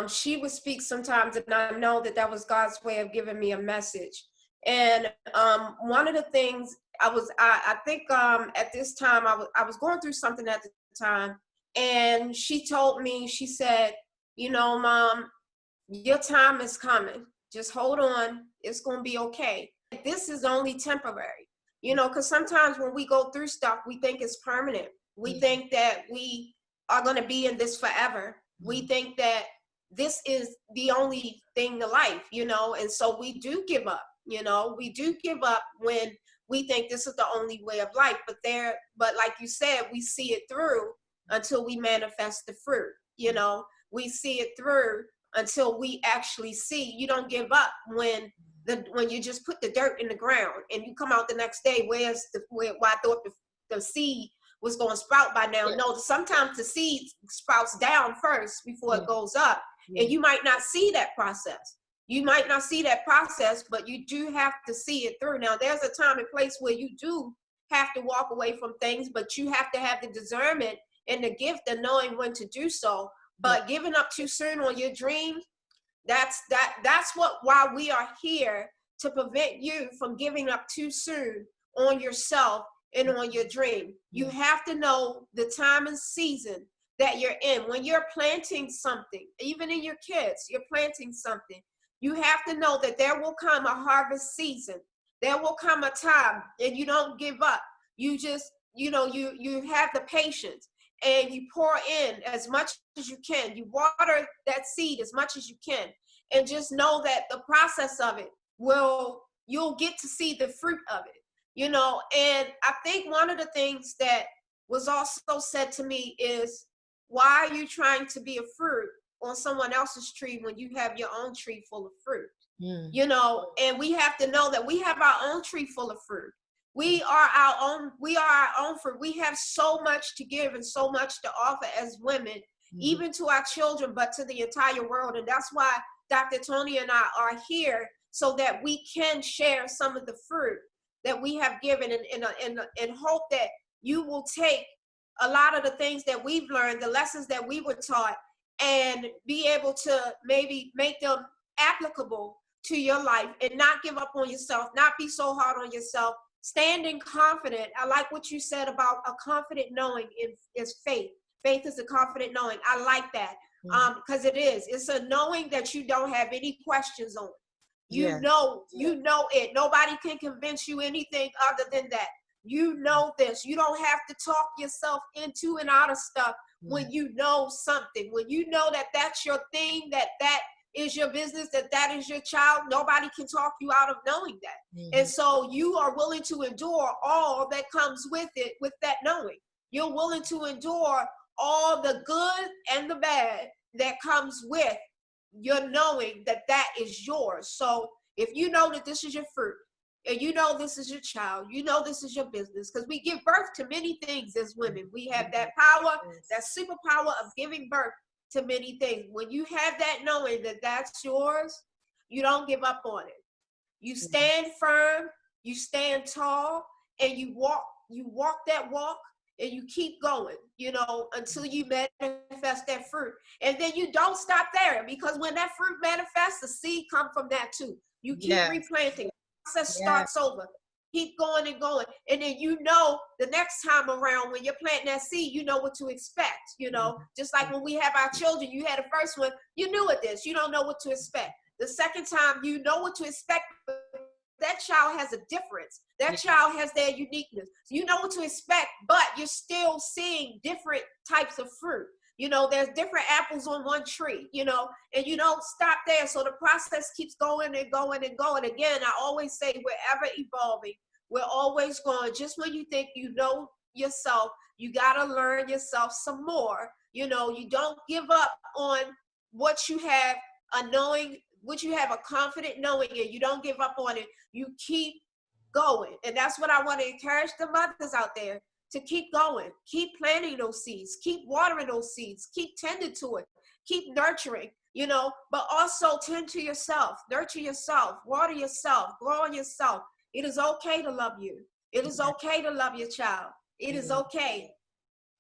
She would speak sometimes, and I know that was God's way of giving me a message. And one of the things I think at this time I was going through something at the time, and she told me, she said, Mom, your time is coming. Just hold on. It's going to be okay. This is only temporary, because sometimes when we go through stuff, we think it's permanent. We think that we are going to be in this forever. We think that this is the only thing to life, and so we do give up. We do give up when we think this is the only way of life. But like you said, we see it through until we manifest the fruit. We see it through until we actually see. You don't give up when you just put the dirt in the ground and you come out the next day. Where I thought the seed was going to sprout by now. No, sometimes the seed sprouts down first before it goes up. And you might not see that process. But you do have to see it through. Now, there's a time and place where you do have to walk away from things, but you have to have the discernment and the gift of knowing when to do so. But giving up too soon on your dreams, that's why we are here, to prevent you from giving up too soon on yourself and on your dream. You have to know the time and season that you're in. When you're planting something, even in your kids, you're planting something, you have to know that there will come a harvest season. There will come a time, and you don't give up. You just, you have the patience, and you pour in as much as you can. You water that seed as much as you can, and just know that the process of it you'll get to see the fruit of it. And I think one of the things that was also said to me is, why are you trying to be a fruit on someone else's tree when you have your own tree full of fruit? And we have to know that we have our own tree full of fruit. We are our own fruit. We have so much to give and so much to offer as women, even to our children, but to the entire world. And that's why Dr. Toni and I are here, so that we can share some of the fruit that we have given, and hope that you will take a lot of the things that we've learned, the lessons that we were taught, and be able to maybe make them applicable to your life, and not give up on yourself, not be so hard on yourself, standing confident. I like what you said about a confident knowing is faith. Faith is a confident knowing. I like that, because it's a knowing that you don't have any questions on. You know it. Nobody can convince you anything other than that. You know this. You don't have to talk yourself into and out of stuff when you know something. When you know that that's your thing, that is your business, that is your child, nobody can talk you out of knowing that. And so you are willing to endure all that comes with it, with that knowing. You're willing to endure all the good and the bad that comes with you're knowing that that is yours. So if you know that this is your fruit, and you know this is your child, you know this is your business, because we give birth to many things as women. We have that power, that superpower of giving birth to many things. When you have that knowing that that's yours, you don't give up on it. You stand firm, you stand tall, and you walk that walk, and you keep going, until you manifest that fruit. And then you don't stop there, because when that fruit manifests, the seed come from that too. You keep Yes. replanting. The process Yes. starts over. Keep going and going. And then the next time around when you're planting that seed, you know what to expect. Just like when we have our children, you had the first one, you knew it this. You don't know what to expect. The second time, you know what to expect. That child has a difference. That child has their uniqueness. So you know what to expect, but you're still seeing different types of fruit. There's different apples on one tree, and you don't stop there. So the process keeps going and going and going. Again, I always say we're ever evolving. We're always going. Just when you think you know yourself, you got to learn yourself some more. You don't give up on what you have, a confident knowing, and you don't give up on it. You keep going. And that's what I want to encourage the mothers out there to keep going. Keep planting those seeds. Keep watering those seeds. Keep tending to it. Keep nurturing, but also tend to yourself. Nurture yourself. Water yourself. Grow on yourself. It is okay to love you. It is okay to love your child. It is okay.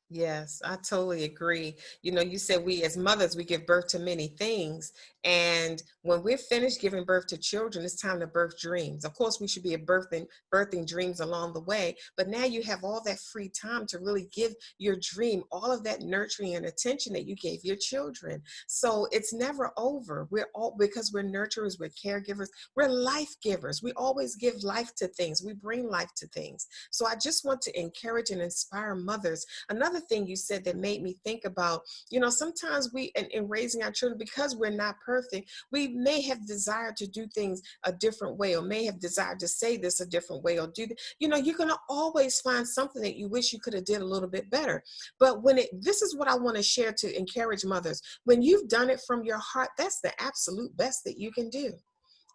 Yes, I totally agree. You said we as mothers, we give birth to many things. And when we're finished giving birth to children, it's time to birth dreams. Of course, we should be birthing dreams along the way. But now you have all that free time to really give your dream all of that nurturing and attention that you gave your children. So it's never over. Because we're nurturers, we're caregivers, we're life givers. We always give life to things. We bring life to things. So I just want to encourage and inspire mothers. Another thing you said that made me think about, sometimes we, in raising our children, because we're not perfect, we may have desired to do things a different way, or may have desired to say this a different way, or you're going to always find something that you wish you could have did a little bit better. But this is what I want to share to encourage mothers. When you've done it from your heart, that's the absolute best that you can do.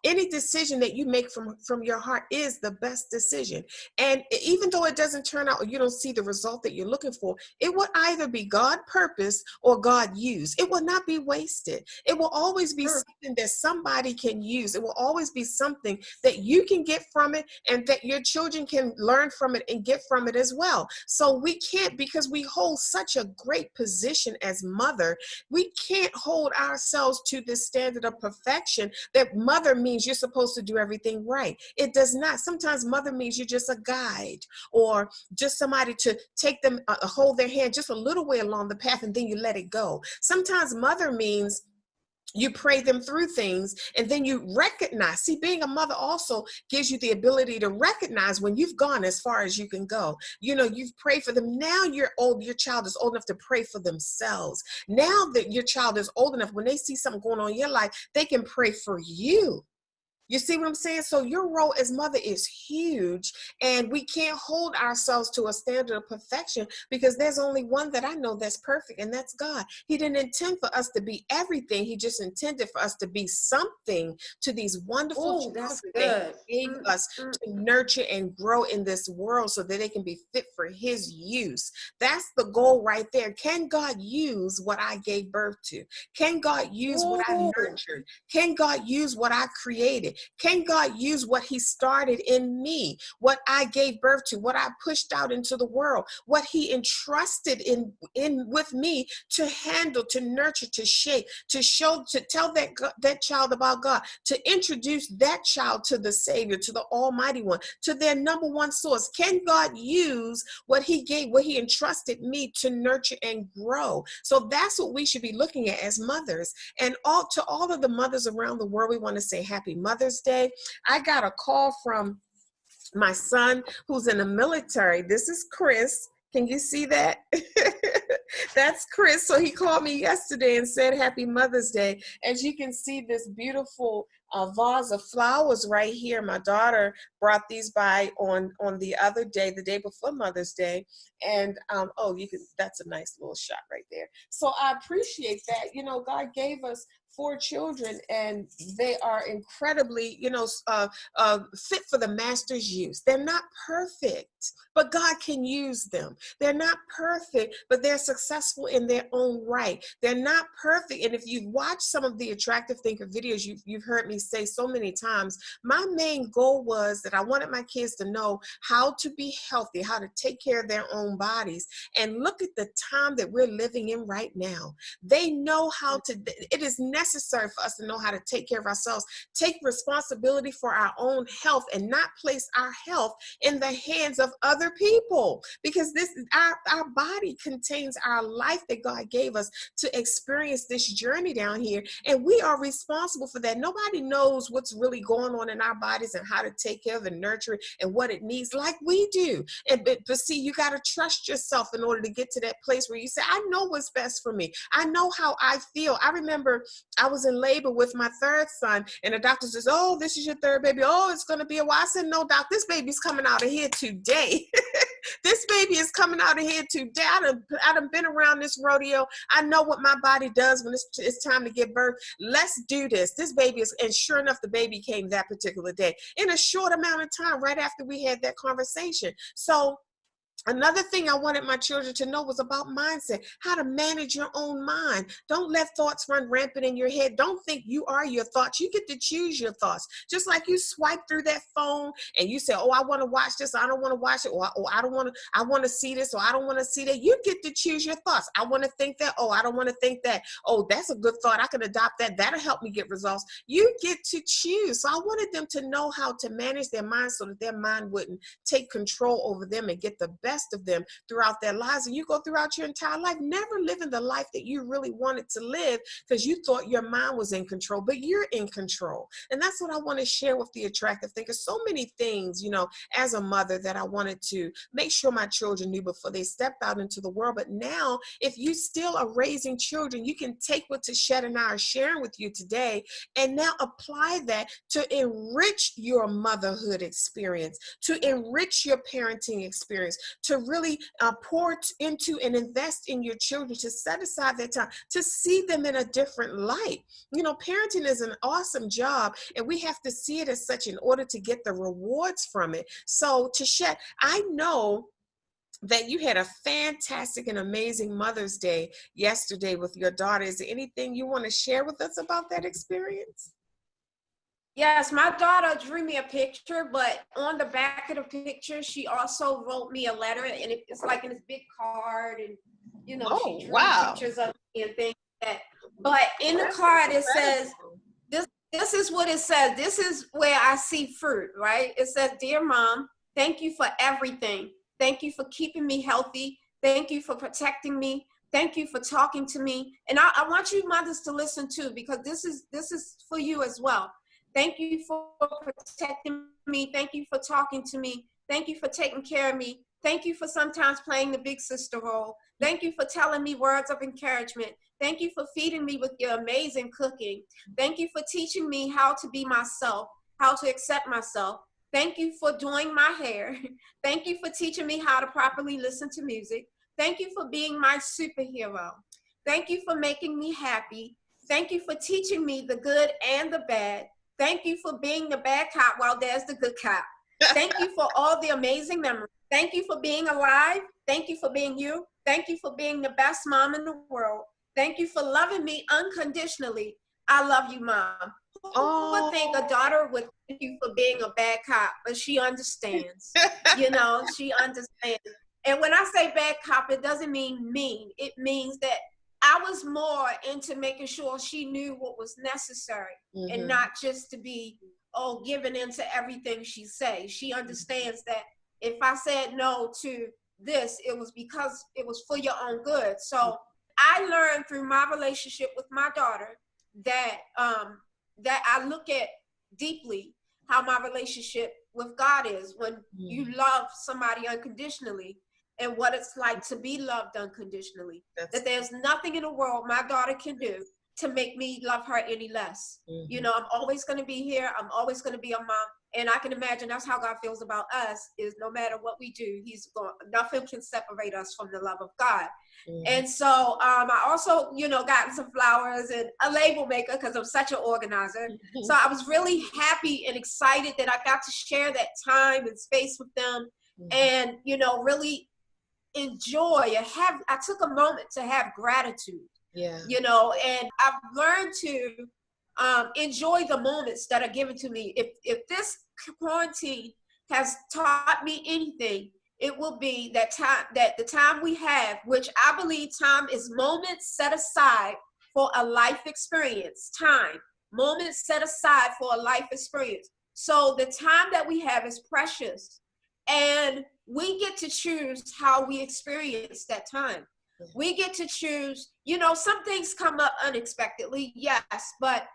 Any decision that you make from your heart is the best decision. And even though it doesn't turn out, or you don't see the result that you're looking for, it will either be God purpose or God use. It will not be wasted. It will always be something that somebody can use. It will always be something that you can get from it, and that your children can learn from it and get from it as well. So we can't, because we hold such a great position as mother, we can't hold ourselves to this standard of perfection that mother means you're supposed to do everything right. It does not. Sometimes mother means you're just a guide, or just somebody to take them, hold their hand just a little way along the path, and then you let it go. Sometimes mother means you pray them through things, and then you recognize. See, being a mother also gives you the ability to recognize when you've gone as far as you can go. You've prayed for them. Now you're old. Your child is old enough to pray for themselves. Now that your child is old enough, when they see something going on in your life, they can pray for you. You see what I'm saying? So your role as mother is huge, and we can't hold ourselves to a standard of perfection, because there's only one that I know that's perfect, and that's God. He didn't intend for us to be everything. He just intended for us to be something to these wonderful children that He gave us to nurture and grow in this world, so that they can be fit for His use. That's the goal right there. Can God use what I gave birth to? Can God use what I nurtured? Can God use what I created? Can God use what He started in me, what I gave birth to, what I pushed out into the world, what He entrusted in with me to handle, to nurture, to shape, to show, to tell that child about God, to introduce that child to the Savior, to the Almighty One, to their number one source? Can God use what He gave, what He entrusted me to nurture and grow? So that's what we should be looking at as mothers. And to all of the mothers around the world, we want to say Happy Mother's Day. I got a call from my son who's in the military. This is Chris. Can you see that? That's Chris. So he called me yesterday and said Happy Mother's Day. As you can see, this beautiful vase of flowers right here. My daughter brought these by on the other day, the day before Mother's Day. And that's a nice little shot right there. So I appreciate that. God gave us 4 children, and they are incredibly, fit for the master's use. They're not perfect, but God can use them. They're not perfect, but they're successful in their own right. They're not perfect. And if you've watched some of the Attractive Thinker videos, you've heard me say so many times, my main goal was that I wanted my kids to know how to be healthy, how to take care of their own bodies. And look at the time that we're living in right now. They know how to, it is necessary for us to know how to take care of ourselves, take responsibility for our own health, and not place our health in the hands of other people, because our body contains our life that God gave us to experience this journey down here, and we are responsible for that. Nobody knows what's really going on in our bodies and how to take care of and nurture it and what it needs like we do. But see, you got to trust yourself in order to get to that place where you say, I know what's best for me. I know how I feel. I remember I was in labor with my 3rd son, and the doctor says, oh, this is your 3rd baby. Oh, it's going to be a while. I said, no, doc, this baby's coming out of here today. This baby is coming out of here today. I done been around this rodeo. I know what my body does when it's time to give birth. Let's do this. This baby is, and sure enough, the baby came that particular day in a short amount of time, right after we had that conversation. So another thing I wanted my children to know was about mindset, how to manage your own mind. Don't let thoughts run rampant in your head. Don't think you are your thoughts. You get to choose your thoughts. Just like you swipe through that phone and you say, oh, I want to watch this, I don't want to watch it, or I don't want to, I want to see this, or I don't want to see that. You get to choose your thoughts. I want to think that, oh, I don't want to think that. Oh, that's a good thought. I can adopt that. That'll help me get results. You get to choose. So I wanted them to know how to manage their mind so that their mind wouldn't take control over them and get the best of them throughout their lives. And you go throughout your entire life never living the life that you really wanted to live because you thought your mind was in control, but you're in control. And that's what I want to share with the Attractive Thinkers. So many things, as a mother, that I wanted to make sure my children knew before they stepped out into the world. But now, if you still are raising children, you can take what Tashette and I are sharing with you today and now apply that to enrich your motherhood experience, to enrich your parenting experience, to really pour into and invest in your children, to set aside that time, to see them in a different light. Parenting is an awesome job, and we have to see it as such in order to get the rewards from it. So, Tashette, I know that you had a fantastic and amazing Mother's Day yesterday with your daughter. Is there anything you want to share with us about that experience? Yes, my daughter drew me a picture, but on the back of the picture, she also wrote me a letter, and it's like in this big card, and Oh, she drew wow. pictures of me and things like that. But in the card, it says, this is what it says. This is where I see fruit, right? It says, dear Mom, thank you for everything. Thank you for keeping me healthy. Thank you for protecting me. Thank you for talking to me. And I want you mothers to listen too, because this is for you as well. Thank you for protecting me. Thank you for talking to me. Thank you for taking care of me. Thank you for sometimes playing the big sister role. Thank you for telling me words of encouragement. Thank you for feeding me with your amazing cooking. Thank you for teaching me how to be myself, how to accept myself. Thank you for doing my hair. Thank you for teaching me how to properly listen to music. Thank you for being my superhero. Thank you for making me happy. Thank you for teaching me the good and the bad. Thank you for being the bad cop while there's the good cop. Thank you for all the amazing memories. Thank you for being alive. Thank you for being you. Thank you for being the best mom in the world. Thank you for loving me unconditionally. I love you, Mom. Who would think a daughter would thank you for being a bad cop? But she understands. She understands. And when I say bad cop, it doesn't mean mean. It means that I was more into making sure she knew what was necessary, and not just to be, giving into everything she says. She understands that if I said no to this, it was because it was for your own good. So I learned through my relationship with my daughter that that I look at deeply how my relationship with God is when you love somebody unconditionally, and what it's like to be loved unconditionally. That there's nothing in the world my daughter can do to make me love her any less. You know, I'm always going to be here. I'm always going to be a mom. And I can imagine that's how God feels about us, is no matter what we do, nothing can separate us from the love of God. And so I also, you know, got some flowers and a label maker because I'm such an organizer. So I was really happy and excited that I got to share that time and space with them, and, you know, really enjoy and I took a moment to have gratitude. You know, and I've learned to enjoy the moments that are given to me. If this quarantine has taught me anything, it will be that the time we have, which I believe time is moments set aside for a life experience. Time, moments set aside for a life experience. So the time that we have is precious, and we get to choose how we experience that time. We get to choose, you know, some things come up unexpectedly, yes, but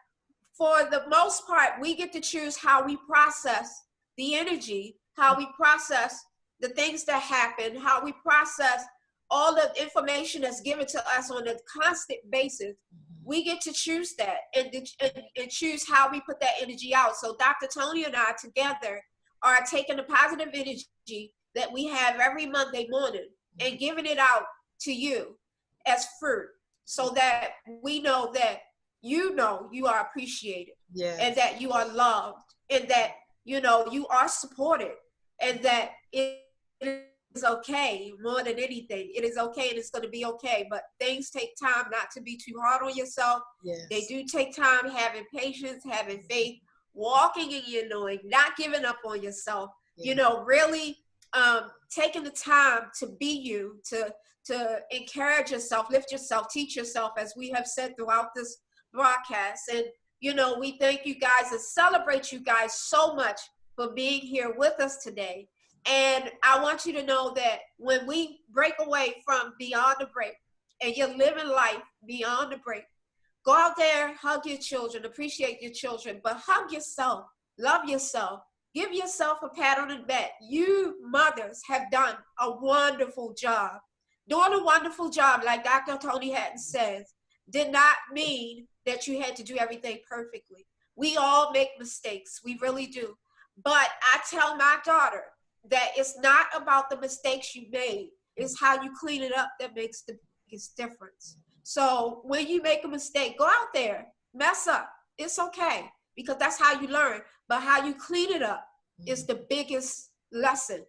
for the most part, we get to choose how we process the energy, how we process the things that happen, how we process all the information that's given to us on a constant basis. We get to choose that and choose how we put that energy out. So Dr. Toni and I together are taking the positive energy that we have every Monday morning and giving it out to you as fruit, so that we know that you are appreciated, and that you are loved, and that, you know, you are supported, and that it is okay. More than anything, it is okay, and it's going to be okay. But things take time. Not to be too hard on yourself. They do take time. Having patience, having faith, walking in your knowing, not giving up on yourself. You know, really taking the time to be you, to encourage yourself, lift yourself, teach yourself, as we have said throughout this broadcast. And, you know, we thank you guys and celebrate you guys so much for being here with us today. And I want you to know that when we break away from beyond the break, and you're living life beyond the break, go out there, hug your children, appreciate your children, but hug yourself, love yourself, give yourself a pat on the back. You mothers have done a wonderful job. Doing a wonderful job, like Dr. Toni Hatton says, did not mean that you had to do everything perfectly. We all make mistakes. We really do. But I tell my daughter that it's not about the mistakes you made. It's how you clean it up that makes the biggest difference. So when you make a mistake, go out there, mess up. It's okay, because that's how you learn. But how you clean it up is the biggest lesson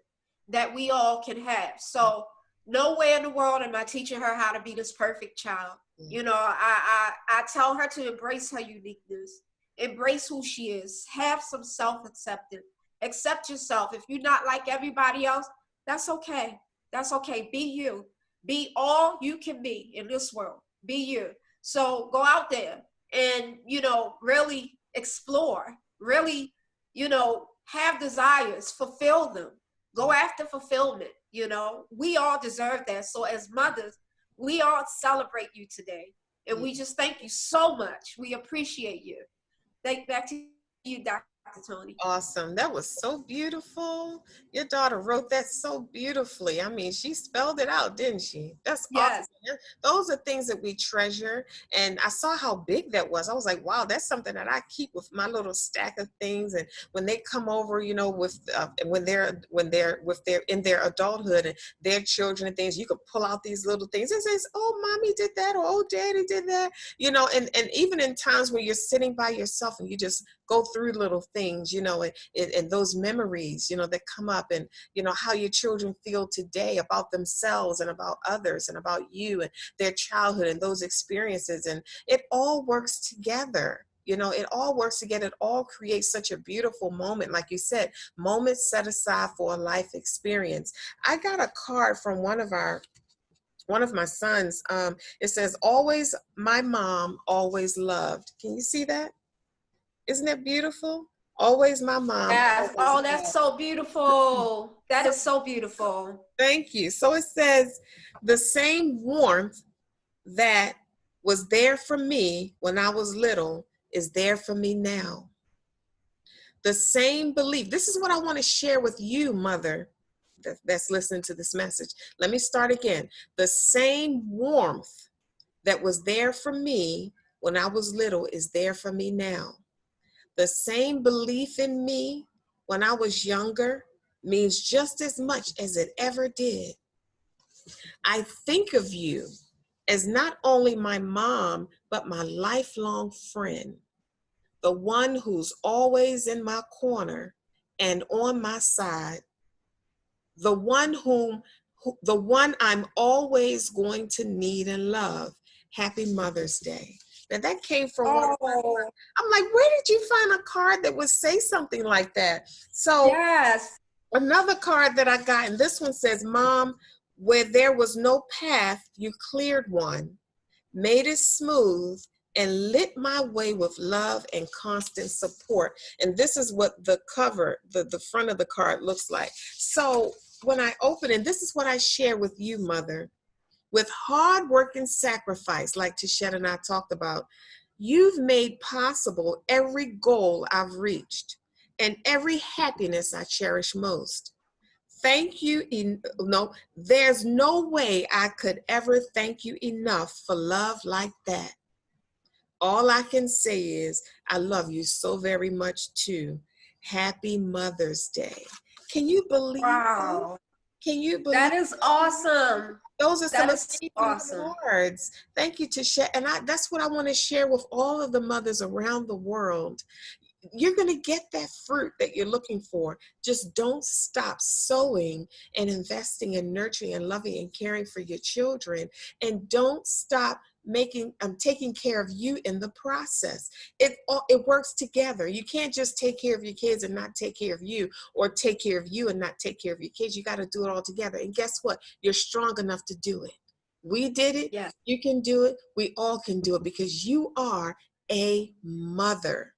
that we all can have. So nowhere in the world am I teaching her how to be this perfect child. You know, I tell her to embrace her uniqueness, embrace who she is, have some self-acceptance, accept yourself. If you're not like everybody else, that's okay. That's okay. Be you. Be all you can be in this world. Be you. So go out there and, you know, really explore, really, you know, have desires, fulfill them, go after fulfillment. You know, we all deserve that. So as mothers, we all celebrate you today. And we just thank you so much. We appreciate you. Back to you, Dr. Toni. Awesome. That was so beautiful. Your daughter wrote that so beautifully. I mean, she spelled it out, didn't she? That's Yes. awesome. Those are things that we treasure. And I saw how big that was. I was like, wow, that's something that I keep with my little stack of things. And when they come over, you know, with when they're in their adulthood and their children and things, you could pull out these little things and says, oh, mommy did that, or oh, daddy did that, you know, and even in times when you're sitting by yourself and you just go through little things, you know, and those memories, you know, that come up, and, you know, how your children feel today about themselves and about others and about you and their childhood and those experiences. And it all works together. You know, it all works together. It all creates such a beautiful moment. Like you said, moments set aside for a life experience. I got a card from one of my sons. It says, always my mom always loved. Can you see that? Isn't that beautiful? Always my mom. Yes. Always Oh, that's so beautiful. That is so beautiful. Thank you. So it says, the same warmth that was there for me when I was little is there for me now. The same belief. This is what I want to share with you, mother, that's listening to this message. Let me start again. The same warmth that was there for me when I was little is there for me now. The same belief in me when I was younger means just as much as it ever did. I think of you as not only my mom, but my lifelong friend, the one who's always in my corner and on my side, the one the one I'm always going to need and love. Happy Mother's Day. Now that came from one of my, Oh, I'm like, where did you find a card that would say something like that? So yes. another card that I got, and this one says, Mom, where there was no path, you cleared one, made it smooth, and lit my way with love and constant support. And this is what the cover, the front of the card looks like. So when I open it, this is what I share with you, Mother. With hard work and sacrifice, like Tishette and I talked about, you've made possible every goal I've reached and every happiness I cherish most. Thank you. No, there's no way I could ever thank you enough for love like that. All I can say is I love you so very much too. Happy Mother's Day. Can you believe that? Wow. Can you believe That is awesome. those are some That is amazing awesome. cards. Thank you to share. And that's what I want to share with all of the mothers around the world. You're going to get that fruit that you're looking for. Just don't stop sowing and investing and nurturing and loving and caring for your children. And don't stop taking care of you in the process. It works together. You can't just take care of your kids and not take care of you, or take care of you and not take care of your kids. You got to do it all together. And guess what? You're strong enough to do it. We did it. Yes. You can do it. We all can do it because you are a mother.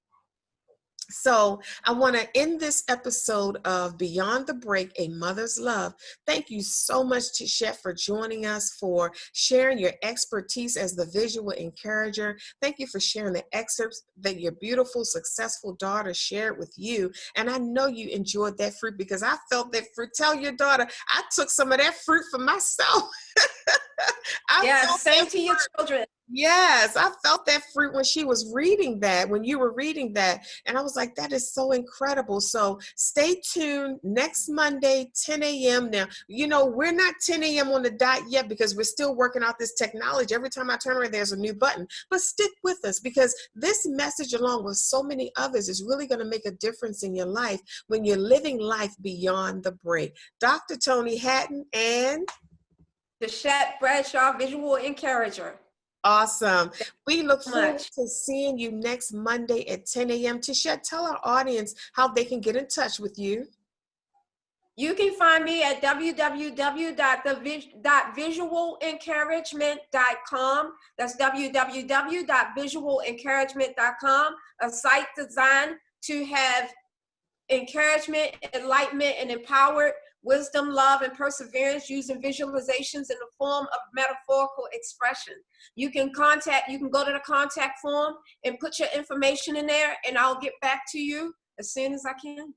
So I want to end this episode of Beyond the Break, A Mother's Love. Thank you so much, Tishette, for joining us, for sharing your expertise as the visual encourager. Thank you for sharing the excerpts that your beautiful, successful daughter shared with you. And I know you enjoyed that fruit because I felt that fruit. Tell your daughter, I took some of that fruit for myself. Yes, same to your children. Yes, I felt that fruit when she was reading that, when you were reading that. And I was like, that is so incredible. So stay tuned next Monday, 10 a.m. Now, we're not 10 a.m. on the dot yet because we're still working out this technology. Every time I turn around, there's a new button. But stick with us because this message, along with so many others, is really going to make a difference in your life when you're living life beyond the break. Dr. Toni Hatton and Tishette Bradshaw, visual encourager. Awesome. We look forward Much. to seeing you next Monday at 10 a.m. Tishette, tell our audience how they can get in touch with you. You can find me at www.visualencouragement.com. That's www.visualencouragement.com, a site designed to have encouragement, enlightenment, and empowered wisdom, love, and perseverance using visualizations in the form of metaphorical expression. You can go to the contact form and put your information in there, and I'll get back to you as soon as I can.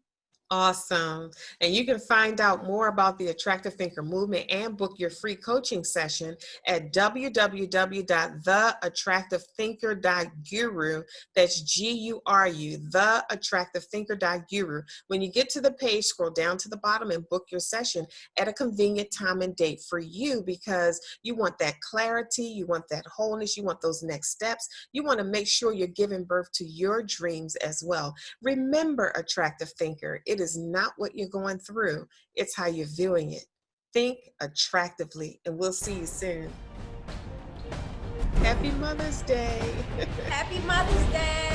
Awesome. And you can find out more about the Attractive Thinker movement and book your free coaching session at www.theattractivethinker.guru. That's GURU, theattractivethinker.guru. When you get to the page, scroll down to the bottom and book your session at a convenient time and date for you, because you want that clarity, you want that wholeness, you want those next steps. You want to make sure you're giving birth to your dreams as well. Remember, Attractive Thinker, it is not what you're going through, it's how you're viewing it. Think attractively, and we'll see you soon. Happy Mother's Day. Happy Mother's Day.